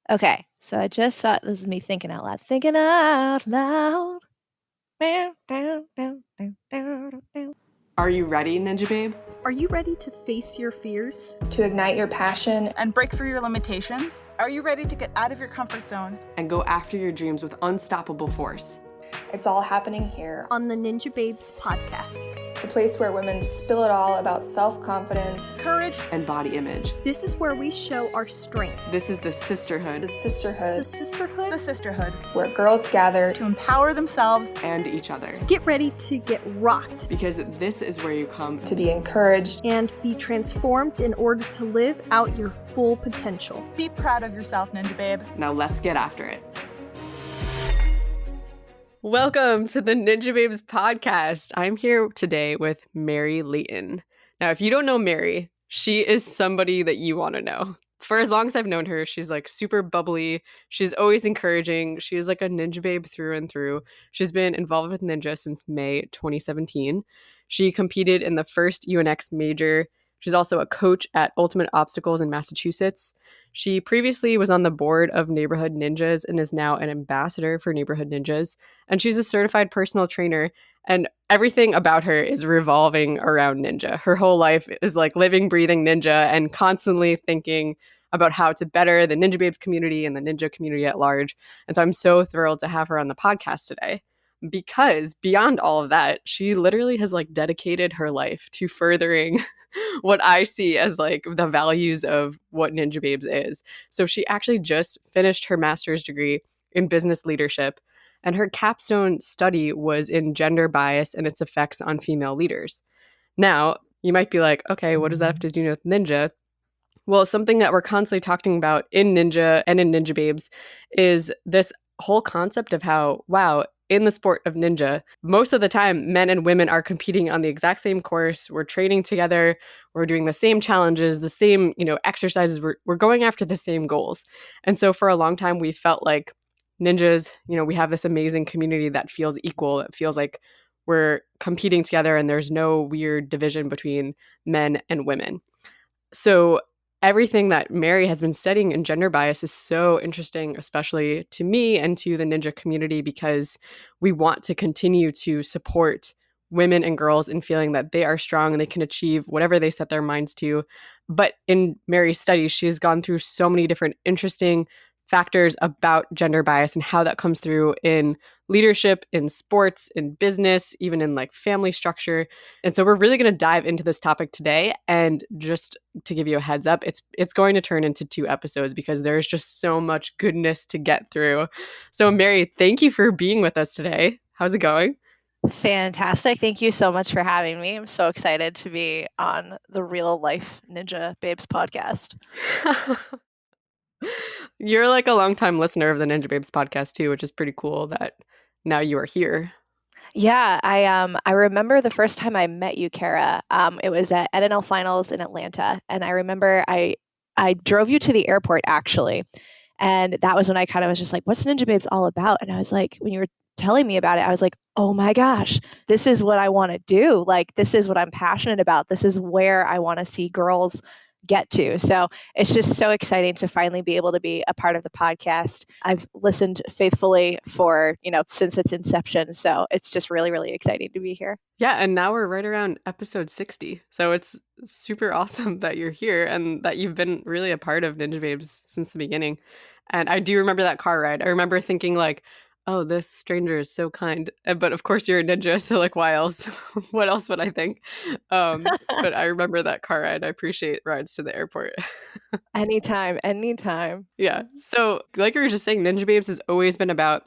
Okay, so I just thought, this is me thinking out loud. Thinking out loud. Are you ready, Ninja Babe? Are you ready to face your fears? To ignite your passion and break through your limitations? Are you ready to get out of your comfort zone and go after your dreams with unstoppable force? It's all happening here on the Ninjababes podcast, the place where women spill it all about self-confidence, courage, and body image. This is where we show our strength. This is the sisterhood. The sisterhood. The sisterhood. The sisterhood. Where girls gather to empower themselves and each other. Get ready to get rocked. Because this is where you come to be encouraged and be transformed in order to live out your full potential. Be proud of yourself, Ninja Babe. Now let's get after it. Welcome to the Ninjababes podcast. I'm here today with Mary Leighton. Now, if you don't know Mary, she is somebody that you want to know. For as long as I've known her, she's like super bubbly. She's always encouraging. She is like a ninja babe through and through. She's been involved with ninja since May 2017. She competed in the first UNX major. She's also a coach at Ultimate Obstacles in Massachusetts. She previously was on the board of Neighborhood Ninjas and is now an ambassador for Neighborhood Ninjas. And she's a certified personal trainer. And everything about her is revolving around ninja. Her whole life is like living, breathing ninja and constantly thinking about how to better the Ninja Babes community and the ninja community at large. And so I'm so thrilled to have her on the podcast today. Because beyond all of that, she literally has like dedicated her life to furthering what I see as like the values of what Ninjababes is. So she actually just finished her master's degree in business leadership, and her capstone study was in gender bias and its effects on female leaders. Now, you might be like, okay, what does that have to do with ninja? Well, something that we're constantly talking about in ninja and in Ninjababes is this whole concept of how, wow, in the sport of ninja, most of the time, men and women are competing on the exact same course. We're training together. We're doing the same challenges, the same, exercises. We're going after the same goals. And so for a long time, we felt like ninjas, we have this amazing community that feels equal. It feels like we're competing together and there's no weird division between men and women. So everything that Mary has been studying in gender bias is so interesting, especially to me and to the ninja community, because we want to continue to support women and girls in feeling that they are strong and they can achieve whatever they set their minds to. But in Mary's studies, she has gone through so many different interesting factors about gender bias and how that comes through in leadership, in sports, in business, even in like family structure. And so we're really going to dive into this topic today. And just to give you a heads up, it's going to turn into 2 episodes because there's just so much goodness to get through. So Mary, thank you for being with us today. How's it going? Fantastic. Thank you so much for having me. I'm so excited to be on the Real Life Ninja Babes podcast. You're like a longtime listener of the Ninja Babes podcast too, which is pretty cool that now you are here. Yeah, I remember the first time I met you, Kara. It was at NNL Finals in Atlanta, and I remember I drove you to the airport actually, and that was when I kind of was just like, "What's Ninja Babes all about?" And I was like, when you were telling me about it, I was like, "Oh my gosh, this is what I want to do! Like, this is what I'm passionate about. This is where I want to see girls get to." So it's just so exciting to finally be able to be a part of the podcast. I've listened faithfully for, since its inception. So it's just really, really exciting to be here. Yeah. And now we're right around episode 60. So it's super awesome that you're here and that you've been really a part of Ninja Babes since the beginning. And I do remember that car ride. I remember thinking like, oh, this stranger is so kind. But of course you're a ninja, so like, why else? What else would I think? But I remember that car ride. I appreciate rides to the airport. Anytime. Yeah. So like you were just saying, Ninja Babes has always been about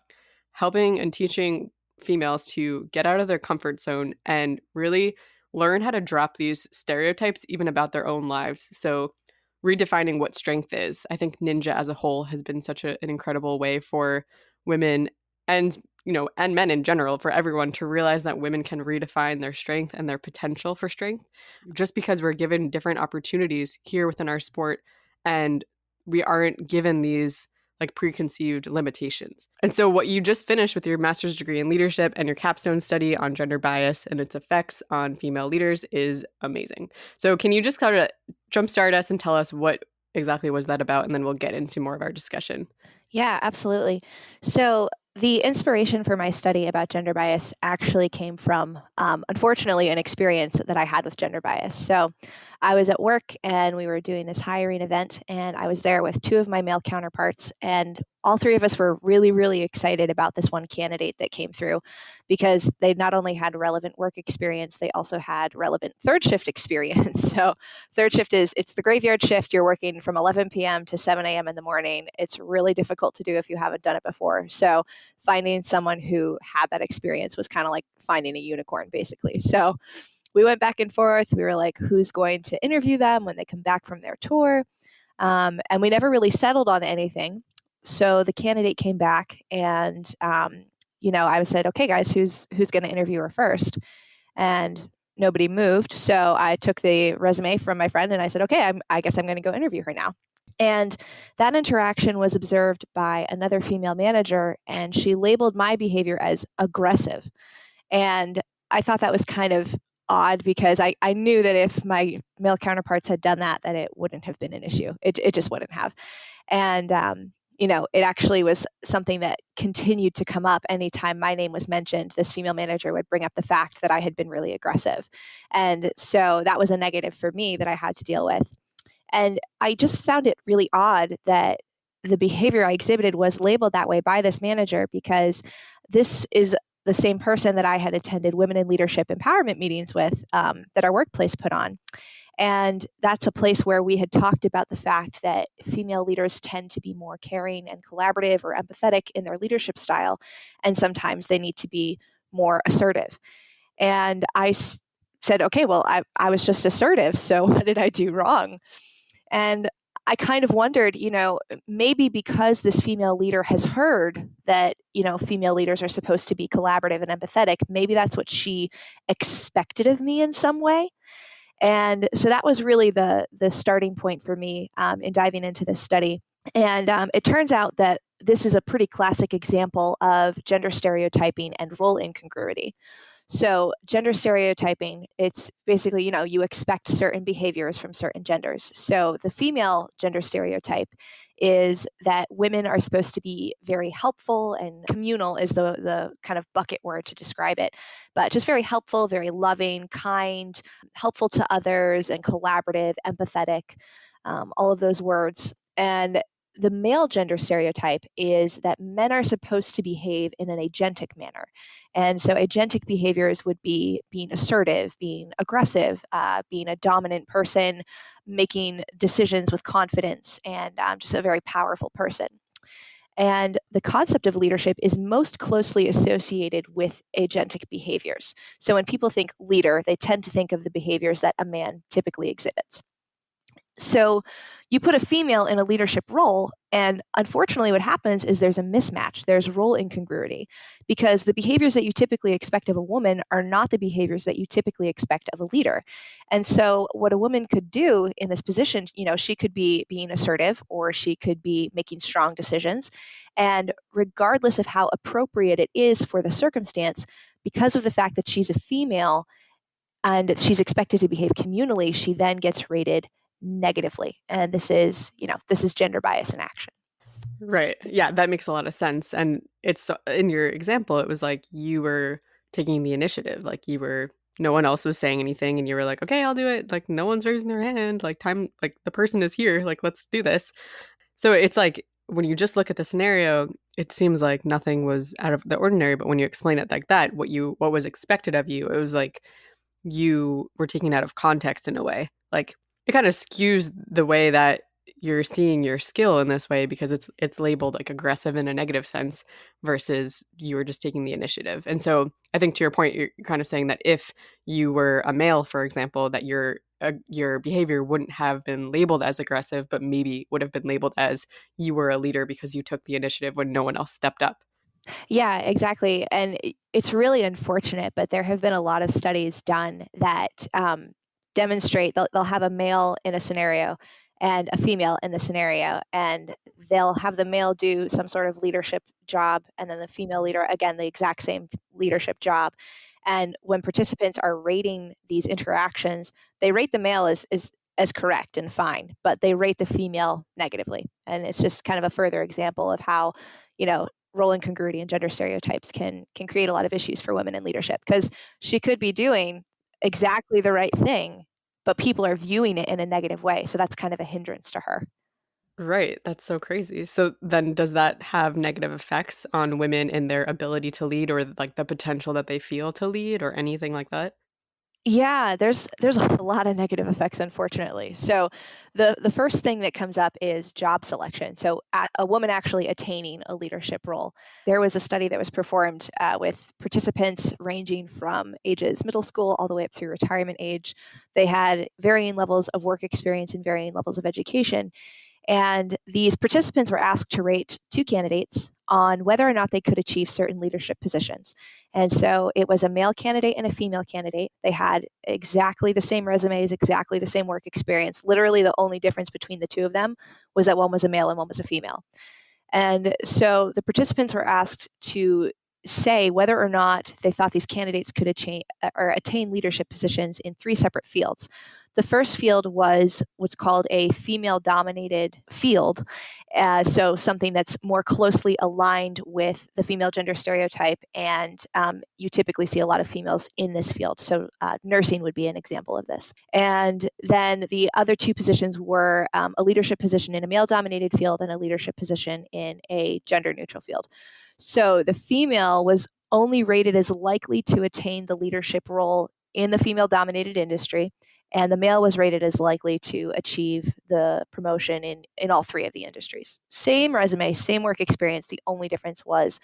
helping and teaching females to get out of their comfort zone and really learn how to drop these stereotypes even about their own lives. So redefining what strength is. I think ninja as a whole has been such an incredible way for women and men in general, for everyone to realize that women can redefine their strength and their potential for strength just because we're given different opportunities here within our sport and we aren't given these like preconceived limitations. And so what you just finished with your master's degree in leadership and your capstone study on gender bias and its effects on female leaders is amazing. So can you just kind of jumpstart us and tell us what exactly was that about? And then we'll get into more of our discussion. Yeah, absolutely. So the inspiration for my study about gender bias actually came from, unfortunately, an experience that I had with gender bias. So I was at work and we were doing this hiring event, and I was there with two of my male counterparts, and all three of us were really, really excited about this one candidate that came through because they not only had relevant work experience, they also had relevant third shift experience. So third shift it's the graveyard shift. You're working from 11 p.m. to 7 a.m. in the morning. It's really difficult to do if you haven't done it before. So finding someone who had that experience was kind of like finding a unicorn, basically. So we went back and forth. We were like, who's going to interview them when they come back from their tour? And we never really settled on anything. So the candidate came back, and I said, okay, guys, who's going to interview her first? And nobody moved. So I took the resume from my friend and I said, okay, I guess I'm going to go interview her now. And that interaction was observed by another female manager, and she labeled my behavior as aggressive. And I thought that was kind of odd because I knew that if my male counterparts had done that it wouldn't have been an issue. It just wouldn't have. And, it actually was something that continued to come up anytime my name was mentioned. This female manager would bring up the fact that I had been really aggressive. And so that was a negative for me that I had to deal with. And I just found it really odd that the behavior I exhibited was labeled that way by this manager, because this is the same person that I had attended women in leadership empowerment meetings with, that our workplace put on. And that's a place where we had talked about the fact that female leaders tend to be more caring and collaborative or empathetic in their leadership style. And sometimes they need to be more assertive. And I said, okay, well, I was just assertive. So what did I do wrong? And I kind of wondered, maybe because this female leader has heard that, female leaders are supposed to be collaborative and empathetic, maybe that's what she expected of me in some way. And so that was really the starting point for me in diving into this study. And it turns out that this is a pretty classic example of gender stereotyping and role incongruity. So gender stereotyping, it's basically, you expect certain behaviors from certain genders. So the female gender stereotype is that women are supposed to be very helpful, and communal is the kind of bucket word to describe it, but just very helpful, very loving, kind, helpful to others, and collaborative, empathetic, all of those words. And the male gender stereotype is that men are supposed to behave in an agentic manner. And so agentic behaviors would be being assertive, being aggressive, being a dominant person, making decisions with confidence, and just a very powerful person. And the concept of leadership is most closely associated with agentic behaviors. So when people think leader, they tend to think of the behaviors that a man typically exhibits. So you put a female in a leadership role, and unfortunately what happens is there's a mismatch. There's role incongruity, because the behaviors that you typically expect of a woman are not the behaviors that you typically expect of a leader. And so what a woman could do in this position, she could be being assertive, or she could be making strong decisions. And regardless of how appropriate it is for the circumstance, because of the fact that she's a female and she's expected to behave communally, she then gets rated negatively. And this is gender bias in action. Right. Yeah, that makes a lot of sense. And it's in your example, it was like you were taking the initiative. Like no one else was saying anything, and you were like, okay, I'll do it. Like no one's raising their hand. Like the person is here. Like, let's do this. So it's like when you just look at the scenario, it seems like nothing was out of the ordinary. But when you explain it like that, what was expected of you, it was like you were taken out of context in a way. Like it kind of skews the way that you're seeing your skill in this way, because it's labeled like aggressive in a negative sense versus you were just taking the initiative. And so I think to your point, you're kind of saying that if you were a male, for example, that your behavior wouldn't have been labeled as aggressive, but maybe would have been labeled as you were a leader because you took the initiative when no one else stepped up. Yeah, exactly. And it's really unfortunate, but there have been a lot of studies done that demonstrate they'll have a male in a scenario, and a female in the scenario. And they'll have the male do some sort of leadership job, and then the female leader, again, the exact same leadership job. And when participants are rating these interactions, they rate the male as correct and fine, but they rate the female negatively. And it's just kind of a further example of how, role incongruity and gender stereotypes can create a lot of issues for women in leadership, because she could be doing exactly the right thing, but people are viewing it in a negative way. So that's kind of a hindrance to her. Right. That's so crazy. So then does that have negative effects on women and their ability to lead, or like the potential that they feel to lead, or anything like that? Yeah, there's a lot of negative effects, unfortunately. So the first thing that comes up is job selection. So a woman actually attaining a leadership role. There was a study that was performed with participants ranging from ages middle school all the way up through retirement age. They had varying levels of work experience and varying levels of education. And these participants were asked to rate two candidates on whether or not they could achieve certain leadership positions. And so it was a male candidate and a female candidate. They had exactly the same resumes, exactly the same work experience. Literally, the only difference between the two of them was that one was a male and one was a female. And so the participants were asked to say whether or not they thought these candidates could attain leadership positions in three separate fields. The first field was what's called a female-dominated field, so something that's more closely aligned with the female gender stereotype, and you typically see a lot of females in this field. So nursing would be an example of this. And then the other two positions were a leadership position in a male-dominated field and a leadership position in a gender-neutral field. So the female was only rated as likely to attain the leadership role in the female-dominated industry, and the male was rated as likely to achieve the promotion in all three of the industries. Same resume, same work experience. The only difference was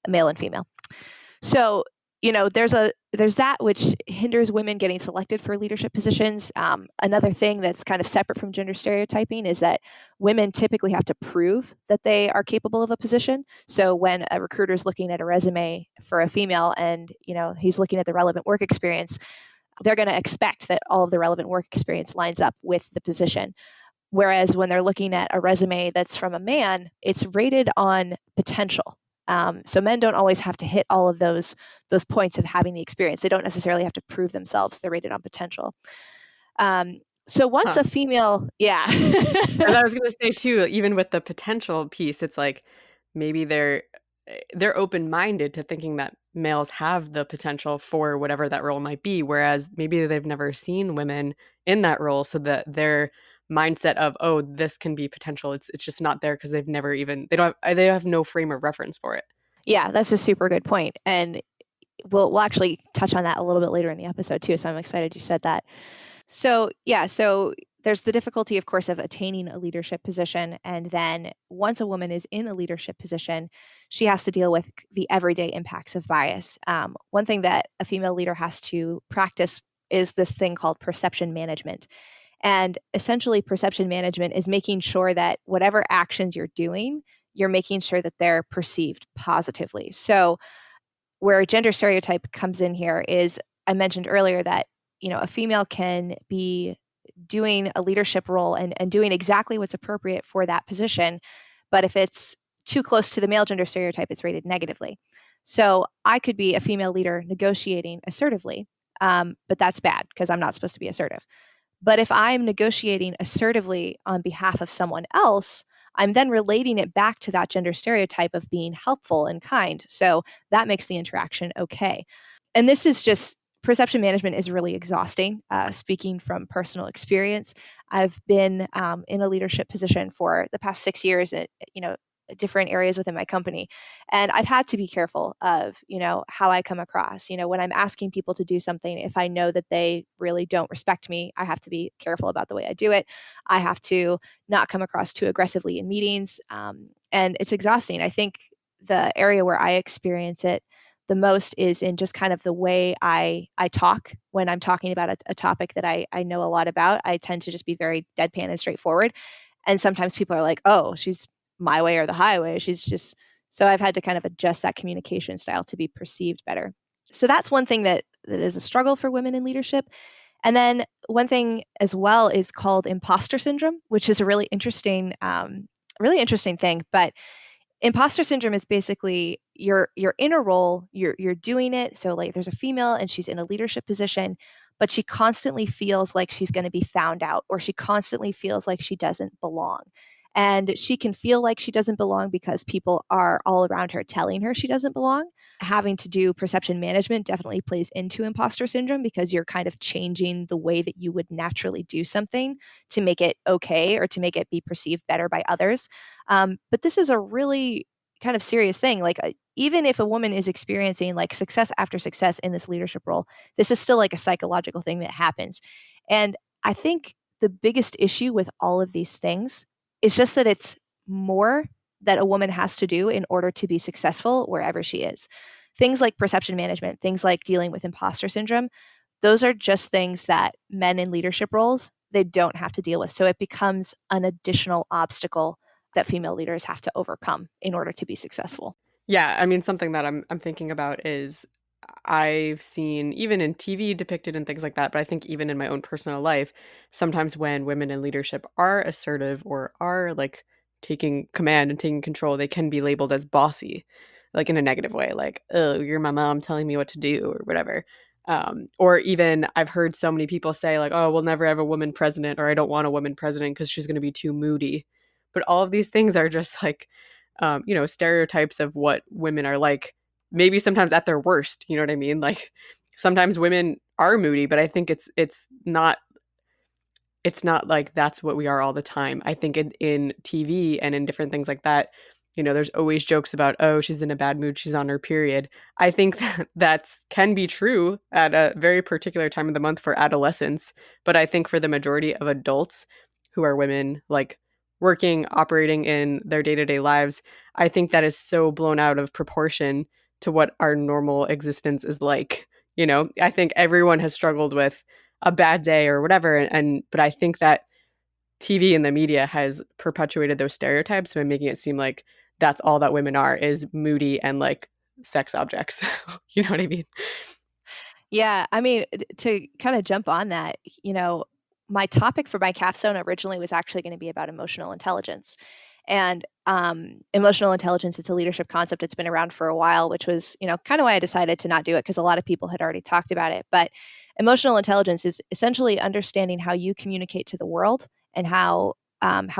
male and female. So, there's that which hinders women getting selected for leadership positions. Another thing that's kind of separate from gender stereotyping is that women typically have to prove that they are capable of a position. So when a recruiter is looking at a resume for a female and, he's looking at the relevant work experience, they're going to expect that all of the relevant work experience lines up with the position. Whereas when they're looking at a resume that's from a man, it's rated on potential. So men don't always have to hit all of those points of having the experience. They don't necessarily have to prove themselves. They're rated on potential. So once a female, yeah. And I was going to say too, even with the potential piece, it's like maybe they're open-minded to thinking that males have the potential for whatever that role might be, whereas maybe they've never seen women in that role, so that their mindset of, oh, this can be potential, it's just not there because they've never even, they have no frame of reference for it. Yeah, that's a super good point. And we'll actually touch on that a little bit later in the episode too, so I'm excited you said that. So there's the difficulty, of course, of attaining a leadership position. And then once a woman is in a leadership position, she has to deal with the everyday impacts of bias. One thing that a female leader has to practice is this thing called perception management. And essentially, perception management is making sure that whatever actions you're doing, you're making sure that they're perceived positively. So where a gender stereotype comes in here is, I mentioned earlier that, a female can be doing a leadership role and doing exactly what's appropriate for that position. But if it's too close to the male gender stereotype, it's rated negatively. So I could be a female leader negotiating assertively, but that's bad because I'm not supposed to be assertive. But if I'm negotiating assertively on behalf of someone else, I'm then relating it back to that gender stereotype of being helpful and kind. So that makes the interaction okay. And this is just, perception management is really exhausting. Speaking from personal experience, I've been in a leadership position for the past 6 years at, different areas within my company. And I've had to be careful of, how I come across. When I'm asking people to do something, if I know that they really don't respect me, I have to be careful about the way I do it. I have to not come across too aggressively in meetings. And it's exhausting. I think the area where I experience it the most is in just kind of the way I talk when I'm talking about a topic that I know a lot about. I tend to just be very deadpan and straightforward. And sometimes people are like, oh, she's my way or the highway. So I've had to kind of adjust that communication style to be perceived better. So that's one thing that is a struggle for women in leadership. And then one thing as well is called imposter syndrome, which is a really interesting thing. But imposter syndrome is basically you're in a role, you're doing it. So like there's a female and she's in a leadership position, but she constantly feels like she's going to be found out, or she constantly feels like she doesn't belong. And she can feel like she doesn't belong because people are all around her telling her she doesn't belong. Having to do perception management definitely plays into imposter syndrome because you're kind of changing the way that you would naturally do something to make it okay or to make it be perceived better by others. But this is a really kind of serious thing. Like, even if a woman is experiencing like success after success in this leadership role, this is still like a psychological thing that happens. And I think the biggest issue with all of these things is just that it's more that a woman has to do in order to be successful wherever she is. Things like perception management, things like dealing with imposter syndrome, those are just things that men in leadership roles, they don't have to deal with. So it becomes an additional obstacle that female leaders have to overcome in order to be successful. Yeah, I mean, something that I'm thinking about is I've seen even in TV depicted and things like that, but I think even in my own personal life, sometimes when women in leadership are assertive or are like taking command and taking control, they can be labeled as bossy, like in a negative way, like, oh, you're my mom telling me what to do or whatever. Or even I've heard so many people say like, oh, we'll never have a woman president, or I don't want a woman president because she's going to be too moody. But all of these things are just like stereotypes of what women are like, maybe sometimes at their worst. You know what I mean? Like sometimes women are moody, but I think it's not like that's what we are all the time. I think in TV and in different things like that, there's always jokes about, oh, she's in a bad mood, she's on her period. I think that can be true at a very particular time of the month for adolescents, but I think for the majority of adults who are women, like working, operating in their day-to-day lives, I think that is so blown out of proportion to what our normal existence is like. I think everyone has struggled with a bad day or whatever, and but I think that TV and the media has perpetuated those stereotypes by making it seem like that's all that women are, is moody and like sex objects. You know what I mean? Yeah, I mean, to kind of jump on that, my topic for my capstone originally was actually going to be about emotional intelligence. And emotional intelligence, it's a leadership concept. It's been around for a while, which was, kind of why I decided to not do it, because a lot of people had already talked about it. But emotional intelligence is essentially understanding how you communicate to the world and how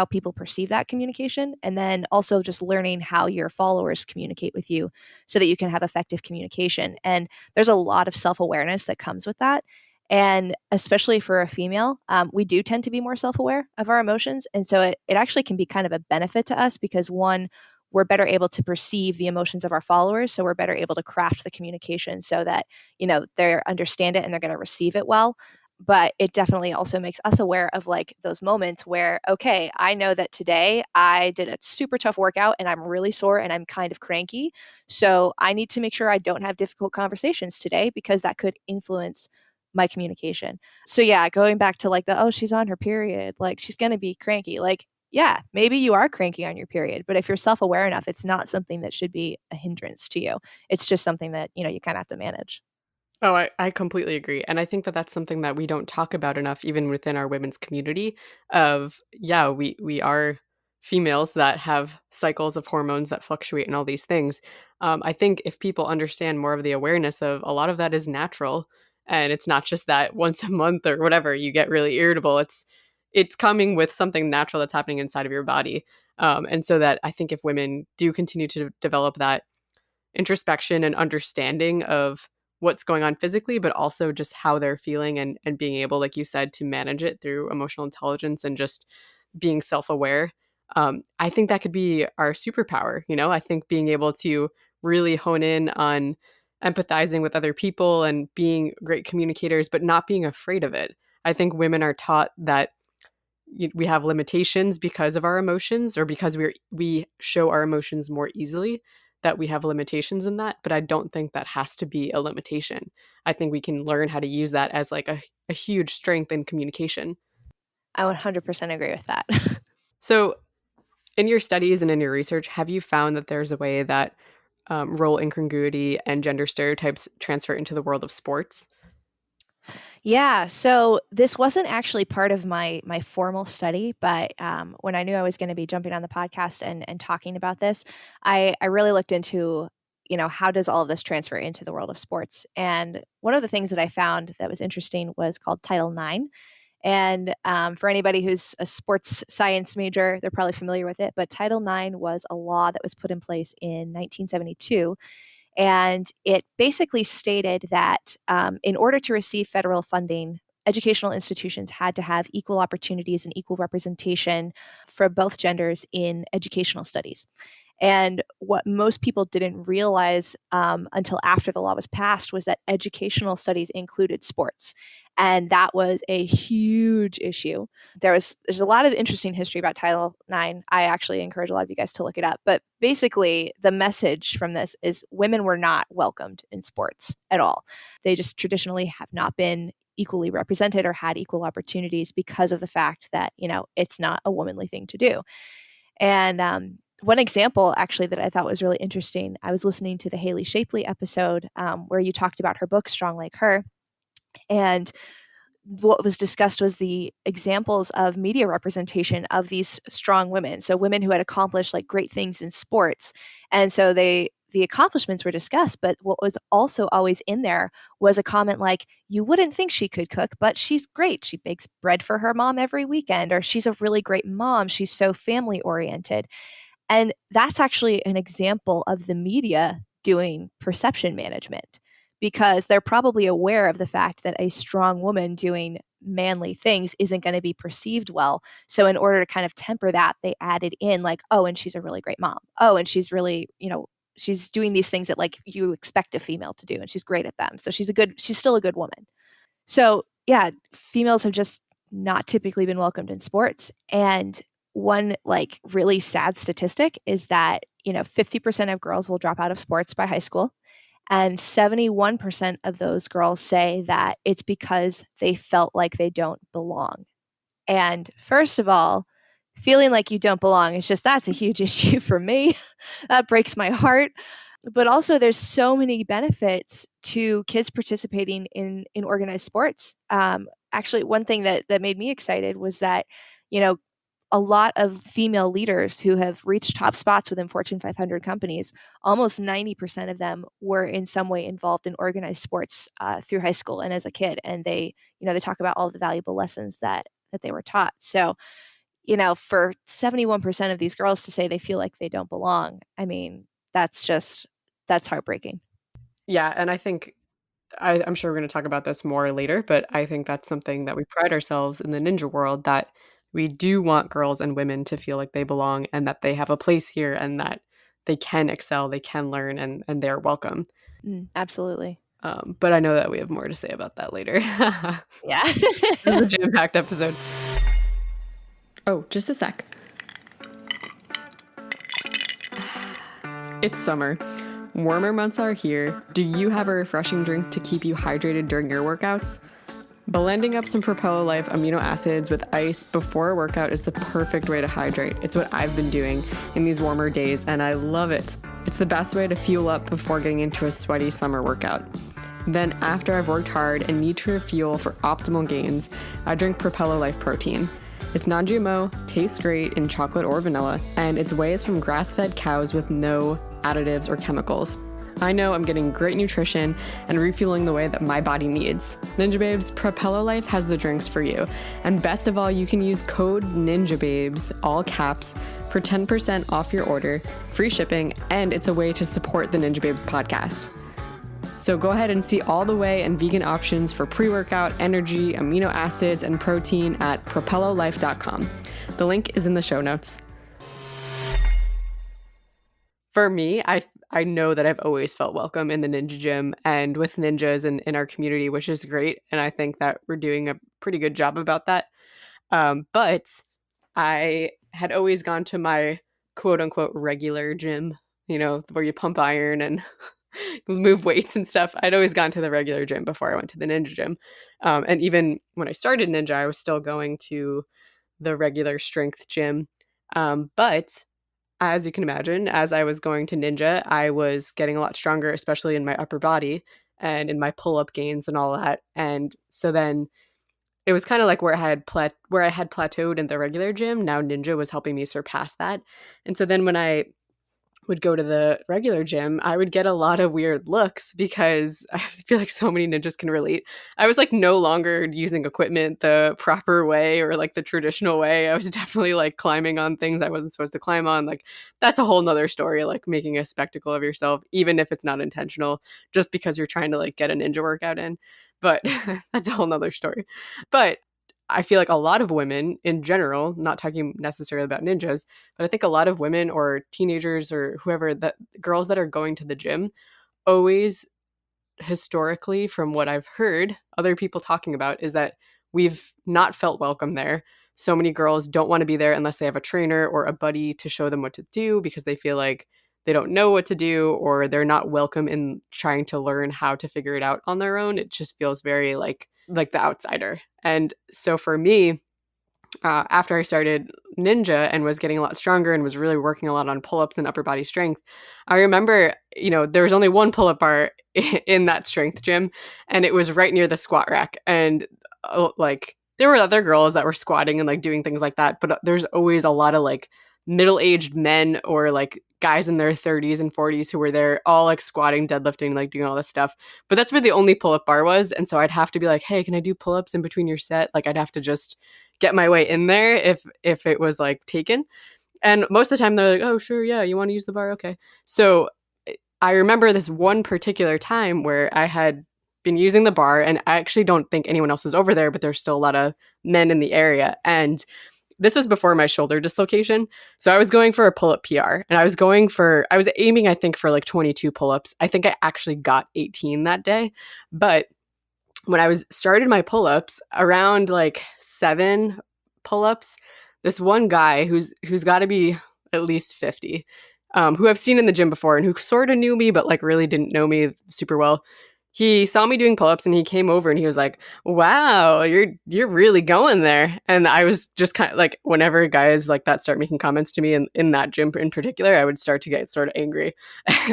people perceive that communication, and then also just learning how your followers communicate with you so that you can have effective communication. And there's a lot of self-awareness that comes with that. And especially for a female, we do tend to be more self-aware of our emotions. And so it actually can be kind of a benefit to us because, one, we're better able to perceive the emotions of our followers. So we're better able to craft the communication so that, they understand it and they're going to receive it well. But it definitely also makes us aware of like those moments where, okay, I know that today I did a super tough workout and I'm really sore and I'm kind of cranky. So I need to make sure I don't have difficult conversations today because that could influence my communication. So yeah, going back to like oh, she's on her period, like she's going to be cranky. Like, yeah, maybe you are cranky on your period, but if you're self-aware enough, it's not something that should be a hindrance to you. It's just something that, you kind of have to manage. Oh, I completely agree. And I think that that's something that we don't talk about enough, even within our women's community of, yeah, we are females that have cycles of hormones that fluctuate and all these things. I think if people understand more of the awareness of a lot of that is natural, and it's not just that once a month or whatever, you get really irritable. It's coming with something natural that's happening inside of your body. And so that I think if women do continue to develop that introspection and understanding of what's going on physically, but also just how they're feeling, and being able, like you said, to manage it through emotional intelligence and just being self-aware. I think that could be our superpower. I think being able to really hone in on empathizing with other people and being great communicators, but not being afraid of it. I think women are taught that we have limitations because of our emotions, or because we show our emotions more easily, that we have limitations in that. But I don't think that has to be a limitation. I think we can learn how to use that as like a huge strength in communication. I 100% agree with that. So in your studies and in your research, have you found that there's a way that role incongruity and gender stereotypes transfer into the world of sports? Yeah, so this wasn't actually part of my formal study, but when I knew I was going to be jumping on the podcast and talking about this, I really looked into, how does all of this transfer into the world of sports? And one of the things that I found that was interesting was called Title IX. And for anybody who's a sports science major, they're probably familiar with it. But Title IX was a law that was put in place in 1972, and it basically stated that in order to receive federal funding, educational institutions had to have equal opportunities and equal representation for both genders in educational studies. And what most people didn't realize until after the law was passed was that educational studies included sports. And that was a huge issue. There's a lot of interesting history about Title IX. I actually encourage a lot of you guys to look it up. But basically, the message from this is women were not welcomed in sports at all. They just traditionally have not been equally represented or had equal opportunities because of the fact that, it's not a womanly thing to do. And one example, actually, that I thought was really interesting, I was listening to the Haley Shapley episode where you talked about her book, Strong Like Her. And what was discussed was the examples of media representation of these strong women. So women who had accomplished like great things in sports. And so the accomplishments were discussed, but what was also always in there was a comment like, you wouldn't think she could cook, but she's great. She bakes bread for her mom every weekend, or she's a really great mom. She's so family oriented. And that's actually an example of the media doing perception management, because they're probably aware of the fact that a strong woman doing manly things isn't going to be perceived well. So in order to kind of temper that, they added in like, oh, and she's a really great mom. Oh, and she's really, she's doing these things that like you expect a female to do, and she's great at them. So she's still a good woman. So yeah, females have just not typically been welcomed in sports. And one like really sad statistic is that, 50% of girls will drop out of sports by high school. And 71% of those girls say that it's because they felt like they don't belong. And first of all, feeling like you don't belong is that's a huge issue for me. That breaks my heart. But also, there's so many benefits to kids participating in organized sports. Actually, one thing that made me excited was that, you know, a lot of female leaders who have reached top spots within Fortune 500 companies, almost 90% of them were in some way involved in organized sports through high school and as a kid. And they talk about all the valuable lessons that they were taught. So, for 71% of these girls to say they feel like they don't belong, I mean, that's heartbreaking. Yeah, and I think I'm sure we're going to talk about this more later, but I think that's something that we pride ourselves in the ninja world, that we do want girls and women to feel like they belong and that they have a place here and that they can excel, they can learn, and they're welcome. Absolutely. But I know that we have more to say about that later. Yeah. This is a jam-packed episode. Oh, just a sec. It's summer. Warmer months are here. Do you have a refreshing drink to keep you hydrated during your workouts? Blending up some Propeller Life amino acids with ice before a workout is the perfect way to hydrate. It's what I've been doing in these warmer days, and I love it. It's the best way to fuel up before getting into a sweaty summer workout. Then, after I've worked hard and need to refuel for optimal gains, I drink Propeller Life protein. It's non-GMO, tastes great in chocolate or vanilla, and it's whey is from grass-fed cows with no additives or chemicals. I know I'm getting great nutrition and refueling the way that my body needs. Ninjababes, Propeller Life has the drinks for you. And best of all, you can use code Ninjababes, all caps, for 10% off your order, free shipping, and it's a way to support the Ninjababes podcast. So go ahead and see all the whey and vegan options for pre-workout, energy, amino acids, and protein at propellerlife.com. The link is in the show notes. For me, I know that I've always felt welcome in the ninja gym and with ninjas and in our community, which is great. And I think that we're doing a pretty good job about that. But I had always gone to my quote unquote regular gym, where you pump iron and move weights and stuff. I'd always gone to the regular gym before I went to the ninja gym. And even when I started ninja, I was still going to the regular strength gym. But as you can imagine, as I was going to ninja, I was getting a lot stronger, especially in my upper body. and in my pull-up gains and all that. And so then it was kind of like where I had plateaued in the regular gym. Now Ninja was helping me surpass that. And so then when I would go to the regular gym, I would get a lot of weird looks because I feel like so many ninjas can relate. I was like no longer using equipment the proper way or like the traditional way. I was definitely like climbing on things I wasn't supposed to climb on. Like that's a whole nother story, like making a spectacle of yourself, even if it's not intentional, just because you're trying to like get a ninja workout in. But that's a whole nother story. But I feel like a lot of women in general, not talking necessarily about ninjas, but I think a lot of women or teenagers or whoever, that girls that are going to the gym always, historically, from what I've heard other people talking about, is that we've not felt welcome there. So many girls don't want to be there unless they have a trainer or a buddy to show them what to do because they feel like they don't know what to do or they're not welcome in trying to learn how to figure it out on their own. It just feels very like the outsider. And so for me, after I started Ninja and was getting a lot stronger and was really working a lot on pull-ups and upper body strength, I remember, there was only one pull-up bar in that strength gym, and it was right near the squat rack. And like there were other girls that were squatting and like doing things like that, but there's always a lot of like middle-aged men or like guys in their 30s and 40s who were there all like squatting, deadlifting, like doing all this stuff. But that's where the only pull-up bar was. And so I'd have to be like, hey, can I do pull-ups in between your set? Like I'd have to just get my way in there if it was like taken. And most of the time they're like, oh, sure, yeah, you want to use the bar? Okay. So I remember this one particular time where I had been using the bar, and I actually don't think anyone else is over there, but there's still a lot of men in the area. And this was before my shoulder dislocation. So I was going for a pull-up PR, and I was aiming, I think, for like 22 pull-ups. I think I actually got 18 that day. But when I started my pull-ups, around like 7 pull-ups, this one guy who's got to be at least 50, who I've seen in the gym before and who sort of knew me, but like really didn't know me super well. He saw me doing pull-ups and he came over and he was like, wow, you're really going there. And I was just kind of like, whenever guys like that start making comments to me in that gym in particular, I would start to get sort of angry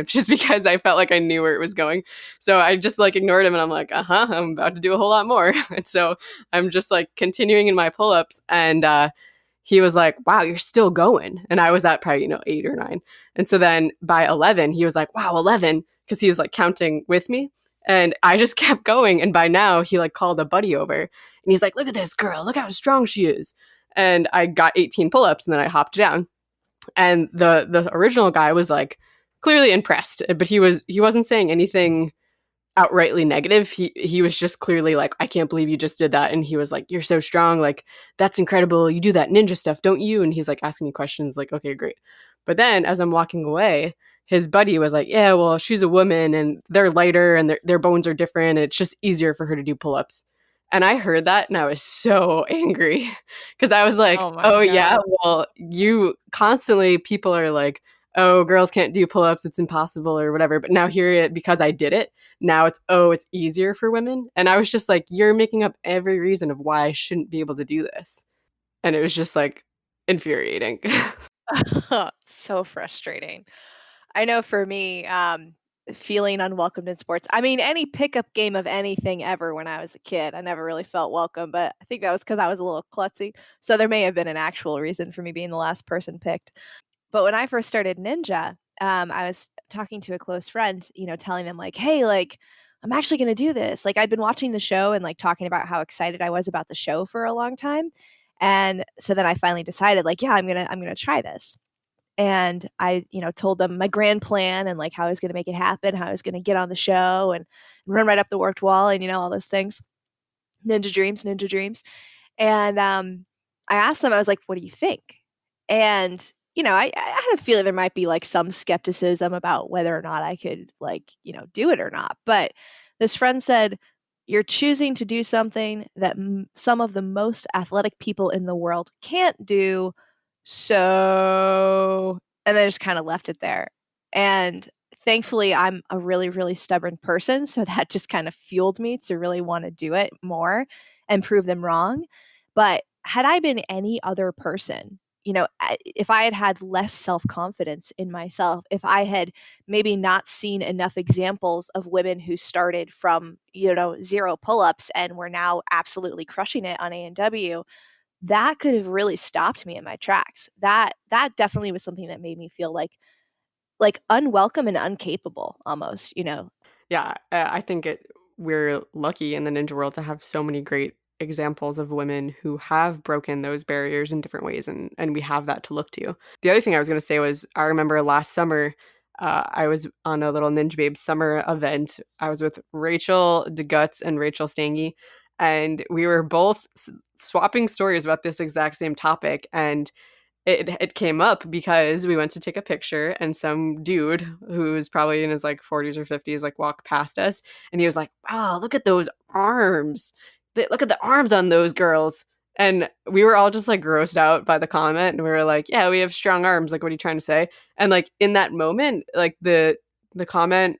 just because I felt like I knew where it was going. So I just like ignored him and I'm like, I'm about to do a whole lot more. And so I'm just like continuing in my pull-ups, and he was like, wow, you're still going. And I was at probably, 8 or 9. And so then by 11, he was like, wow, 11, because he was like counting with me. And I just kept going. And by now he like called a buddy over and he's like, look at this girl, look how strong she is. And I got 18 pull-ups and then I hopped down. And the original guy was like clearly impressed, but he wasn't saying anything outrightly negative. He was just clearly like, I can't believe you just did that. And he was like, you're so strong, like that's incredible, you do that ninja stuff, don't you? And he's like asking me questions, like, okay, great. But then as I'm walking away, his buddy was like, yeah, well, she's a woman and they're lighter and their bones are different and it's just easier for her to do pull-ups. And I heard that and I was so angry because I was like, oh yeah, well, you constantly, people are like, oh, girls can't do pull-ups, it's impossible or whatever. But now here, because I did it, now it's easier for women. And I was just like, you're making up every reason of why I shouldn't be able to do this. And it was just like infuriating. So frustrating. I know for me, feeling unwelcomed in sports. I mean, any pickup game of anything ever when I was a kid, I never really felt welcome, but I think that was because I was a little klutzy. So there may have been an actual reason for me being the last person picked. But when I first started Ninja, I was talking to a close friend, telling them like, hey, like, I'm actually going to do this. Like, I'd been watching the show and like talking about how excited I was about the show for a long time. And so then I finally decided like, yeah, I'm going to try this. And I, told them my grand plan and like how I was going to make it happen, how I was going to get on the show and run right up the worked wall and, all those things. Ninja dreams. And I asked them, I was like, what do you think? And, I had a feeling there might be like some skepticism about whether or not I could like, do it or not. But this friend said, you're choosing to do something that some of the most athletic people in the world can't do. So, and then just kind of left it there. And thankfully, I'm a really, really stubborn person. So that just kind of fueled me to really want to do it more and prove them wrong. But had I been any other person, if I had had less self-confidence in myself, if I had maybe not seen enough examples of women who started from, 0 pull-ups and were now absolutely crushing it on A&W, that could have really stopped me in my tracks. That definitely was something that made me feel like unwelcome and uncapable almost. Yeah, I think we're lucky in the ninja world to have so many great examples of women who have broken those barriers in different ways, and we have that to look to. The other thing I was going to say was I remember last summer, I was on a little Ninja Babes summer event. I was with Rachel DeGuts and Rachel Stange, and we were both swapping stories about this exact same topic. And it came up because we went to take a picture and some dude who's probably in his like 40s or 50s like walked past us, and he was like, "Oh, look at those arms. Look at the arms on those girls." And we were all just like grossed out by the comment, and we were like, "Yeah, we have strong arms. Like, what are you trying to say?" And like in that moment, like the comment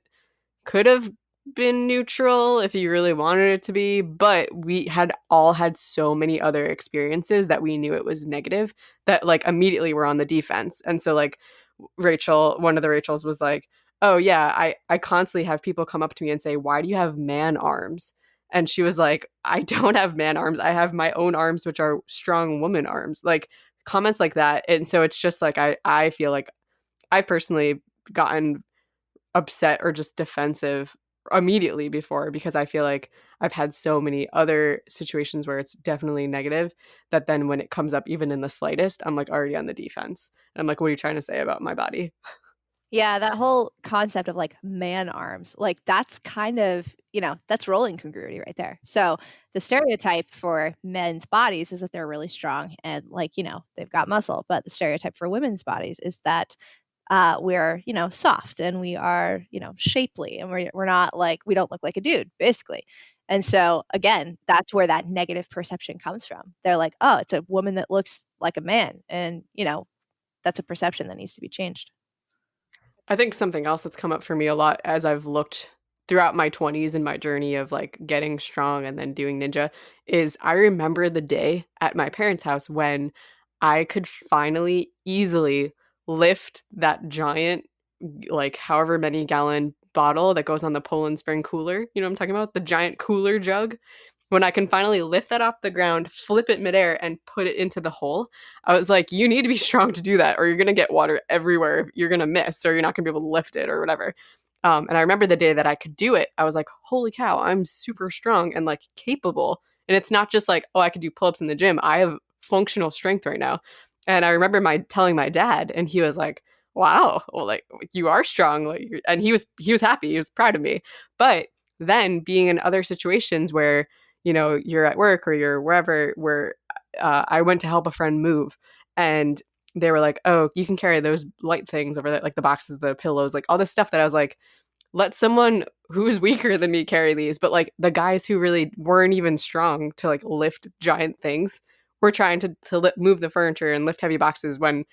could have been neutral if you really wanted it to be, but we had all had so many other experiences that we knew it was negative, that like immediately we're on the defense. And so like Rachel, one of the Rachels was like, "Oh yeah, I constantly have people come up to me and say, 'Why do you have man arms?'" And she was like, "I don't have man arms. I have my own arms, which are strong woman arms." Like comments like that. And so it's just like I feel like I've personally gotten upset or just defensive immediately before, because I feel like I've had so many other situations where it's definitely negative that then when it comes up even in the slightest, I'm like already on the defense. And I'm like, "What are you trying to say about my body?" Yeah, that whole concept of like man arms, like that's kind of, that's rolling congruity right there. So the stereotype for men's bodies is that they're really strong and like, they've got muscle. But the stereotype for women's bodies is that we're, soft and we are, shapely and we're not like, we don't look like a dude, basically. And so again, that's where that negative perception comes from. They're like, oh, it's a woman that looks like a man. And, that's a perception that needs to be changed. I think something else that's come up for me a lot as I've looked throughout my 20s and my journey of like getting strong and then doing ninja is I remember the day at my parents' house when I could finally easily lift that giant, like however many gallon bottle that goes on the Poland Spring cooler. You know what I'm talking about? The giant cooler jug. When I can finally lift that off the ground, flip it midair, and put it into the hole, I was like, you need to be strong to do that, or you're going to get water everywhere. You're going to miss, or you're not going to be able to lift it, or whatever. And I remember the day that I could do it, I was like, holy cow, I'm super strong and like capable. And it's not just like, oh, I could do pull ups in the gym. I have functional strength right now. And I remember telling my dad, and he was like, wow, well, like you are strong. Like, and he was happy. He was proud of me. But then being in other situations where, you're at work or you're wherever, where I went to help a friend move, and they were like, "Oh, you can carry those light things over there, like the boxes, the pillows, like all this stuff," that I was like, let someone who's weaker than me carry these. But like the guys who really weren't even strong to like lift giant things were trying to move the furniture and lift heavy boxes when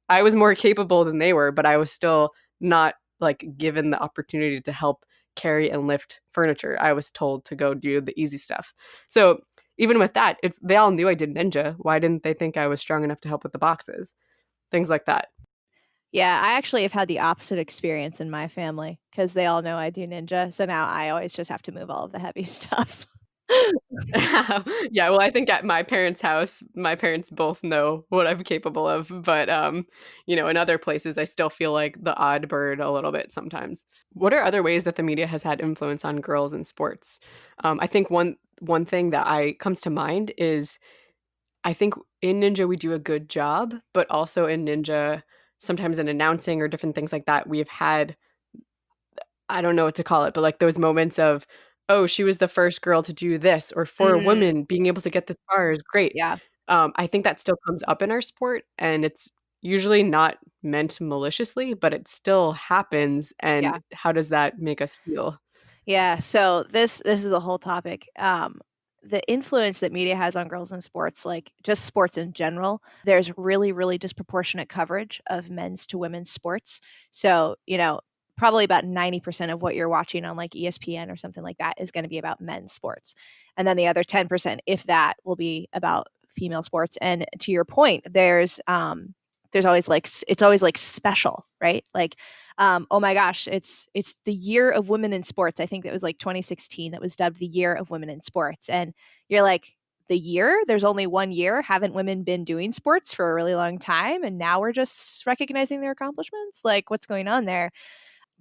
I was more capable than they were, but I was still not like given the opportunity to help carry and lift furniture. I was told to go do the easy stuff. So even with that, they all knew I did ninja. Why didn't they think I was strong enough to help with the boxes? Things like that. Yeah, I actually have had the opposite experience in my family because they all know I do ninja. So now I always just have to move all of the heavy stuff. Yeah, well, I think at my parents' house, my parents both know what I'm capable of, but in other places I still feel like the odd bird a little bit sometimes. What are other ways that the media has had influence on girls in sports? I think one thing that comes to mind is I think in Ninja we do a good job, but also in Ninja, sometimes in announcing or different things like that, we've had, I don't know what to call it, but like those moments of, oh, she was the first girl to do this, or for a Mm, woman being able to get this far is great. yeah. I think that still comes up in our sport, and it's usually not meant maliciously, but it still happens. And Yeah. how does that make us feel? Yeah, so this is a whole topic. The influence that media has on girls in sports, like just sports in general, there's really, really disproportionate coverage of men's to women's sports. So, probably about 90% of what you're watching on like ESPN or something like that is going to be about men's sports. And then the other 10%, if that, will be about female sports. And to your point, there's always like, it's always like special, right? Like, oh my gosh, it's the year of women in sports. I think that was like 2016 that was dubbed the year of women in sports. And you're like, the year? There's only 1 year. Haven't women been doing sports for a really long time? And now we're just recognizing their accomplishments? Like, what's going on there?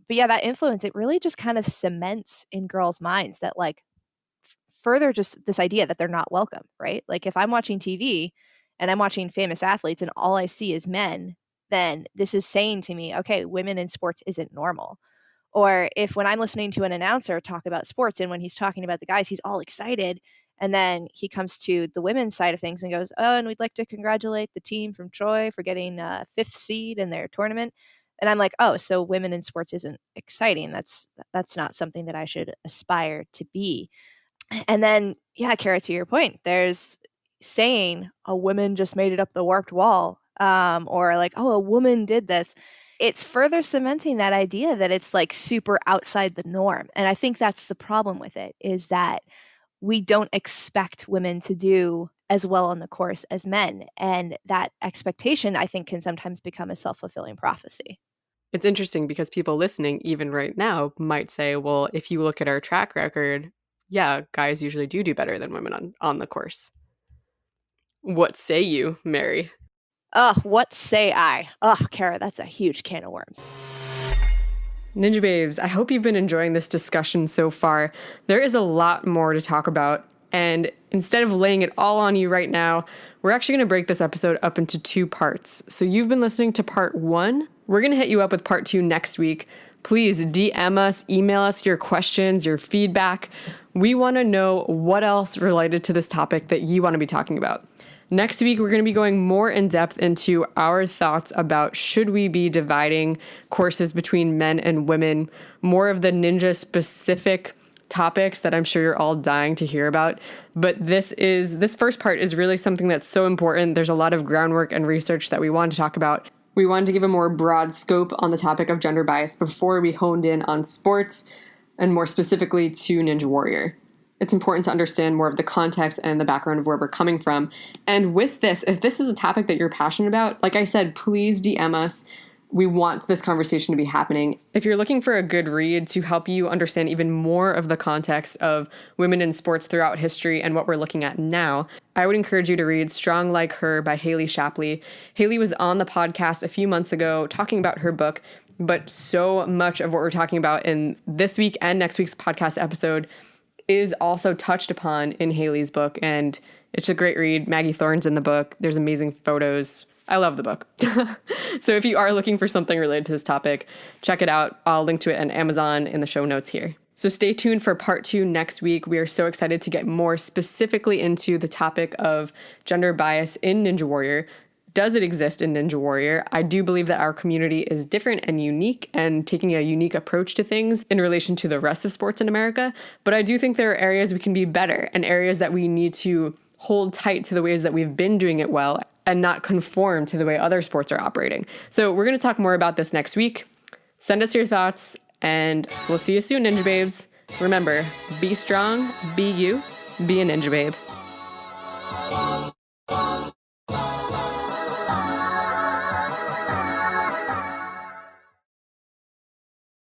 But yeah, that influence, it really just kind of cements in girls' minds that like further just this idea that they're not welcome, right? Like if I'm watching TV and I'm watching famous athletes and all I see is men, then this is saying to me, okay, women in sports isn't normal. Or if when I'm listening to an announcer talk about sports and when he's talking about the guys, he's all excited. And then he comes to the women's side of things and goes, oh, and we'd like to congratulate the team from Troy for getting fifth seed in their tournament. And I'm like, oh, so women in sports isn't exciting. That's not something that I should aspire to be. And then, yeah, Kara, to your point, there's saying a woman just made it up the warped wall, or like, oh, a woman did this. It's further cementing that idea that it's like super outside the norm. And I think that's the problem with it, is that we don't expect women to do as well on the course as men. And that expectation, I think, can sometimes become a self-fulfilling prophecy. It's interesting because people listening, even right now, might say, well, if you look at our track record, yeah, guys usually do better than women on the course. What say you, Mary? Oh, what say I? Oh, Kara, that's a huge can of worms. Ninjababes, I hope you've been enjoying this discussion so far. There is a lot more to talk about, and instead of laying it all on you right now, we're actually going to break this episode up into 2 parts. So you've been listening to part 1. We're going to hit you up with part 2 next week. Please DM us, email us your questions, your feedback. We want to know what else related to this topic that you want to be talking about. Next week, we're going to be going more in depth into our thoughts about should we be dividing courses between men and women, more of the ninja specific topics that I'm sure you're all dying to hear about. But this first part is really something that's so important. There's a lot of groundwork and research that we want to talk about. We wanted to give a more broad scope on the topic of gender bias before we honed in on sports and more specifically to Ninja Warrior. It's important to understand more of the context and the background of where we're coming from. And with this, if this is a topic that you're passionate about, like I said, please DM us. We want this conversation to be happening. If you're looking for a good read to help you understand even more of the context of women in sports throughout history and what we're looking at now, I would encourage you to read Strong Like Her by Haley Shapley. Haley was on the podcast a few months ago talking about her book, but so much of what we're talking about in this week and next week's podcast episode is also touched upon in Haley's book, and it's a great read. Maggie Thorne's in the book. There's amazing photos. I love the book. So if you are looking for something related to this topic, check it out. I'll link to it on Amazon in the show notes here. So stay tuned for part 2 next week. We are so excited to get more specifically into the topic of gender bias in Ninja Warrior. Does it exist in Ninja Warrior? I do believe that our community is different and unique and taking a unique approach to things in relation to the rest of sports in America. But I do think there are areas we can be better and areas that we need to hold tight to the ways that we've been doing it well and not conform to the way other sports are operating. So we're going to talk more about this next week. Send us your thoughts and we'll see you soon, Ninja Babes. Remember, be strong, be you, be a Ninja Babe.